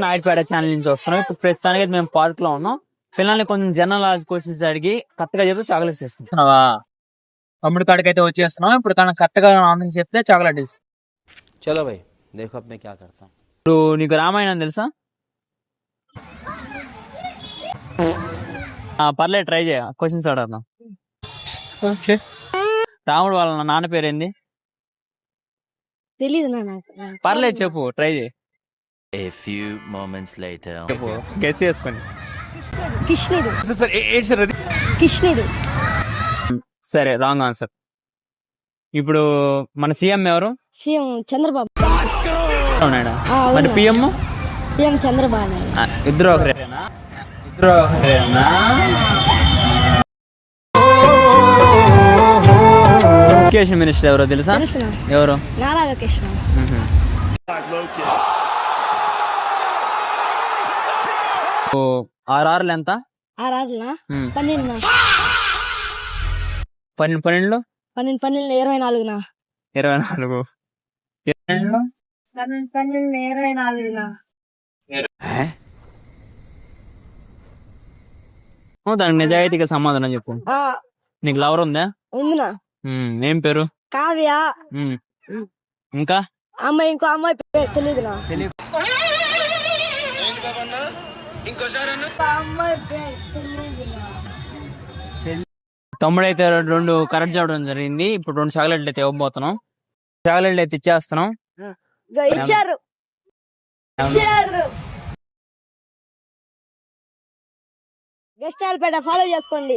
Naidupeta channel నుంచి వస్తున్నాం. ఇప్పుడు ప్రస్తుతానికి మేము పార్క్ లో ఉన్నాం. పిల్లల్ని కొంచెం జనరల్ నాలెడ్జ్ క్వశ్చన్స్ అడిగి కరెక్ట్ గా చెప్తే చాక్లెట్స్ ఇస్తున్నావా? తమ్ముడి కాడికి అయితే వచ్చేస్తున్నాం. ఇప్పుడు తనకు కరెక్ట్ గా ఆన్సర్ చెప్తే చాక్లెట్ ఇస్తాం. चलो भाई देखो अब मैं क्या करता हूँ. ఇప్పుడు నీకు రామాయణం తెలుసా? పర్లేదు, ట్రై చేయ. క్వశ్చన్స్ అడుగుదాం. రాముడు వాళ్ళ నాన్న పేరు ఏంది? తెలీదు. పర్లేదు చెప్పు, ట్రై చేయి. A few moments later. చెప్పు, గెస్ చేసుకొని. కృష్ణుడు. కృష్ణుడు. సరే, రాంగ్ ఆన్సర్. ఇప్పుడు మన సీఎం ఎవరు? సీఎం చంద్రబాబు. అవునాడా? మరి పిఎం? పిఎం చంద్రబాబు నాయుడు. ఇద్దరు ఒకరేనా? ఎడ్యుకేషన్ మినిస్టర్ ఎవరో తెలుసా? తెలుసునా? ఎవరు? నారా లోకేష్. ఆర్ఆర్లు ఎంత? 6 12 12 12 24 24 24 దానికి నిజాయితీగా సమాధానం చెప్పు. నీకు లవర్ ఉందా? ఉందినా. ఏం పేరు? కావ్య. ఇంకా అమ్మాయి, ఇంకో అమ్మాయి పేరు తెలియదునా. తమ్ముడైతే 2 కరెక్ట్ చెప్పడం జరిగింది. ఇప్పుడు 2 చాక్లెట్లు అయితే ఇవ్వబోతున్నాం. చాక్లెట్లు అయితే ఇచ్చేస్తున్నాం. ఇచ్చారు. గెస్ట్ పేట ఫాలో చేసుకోండి.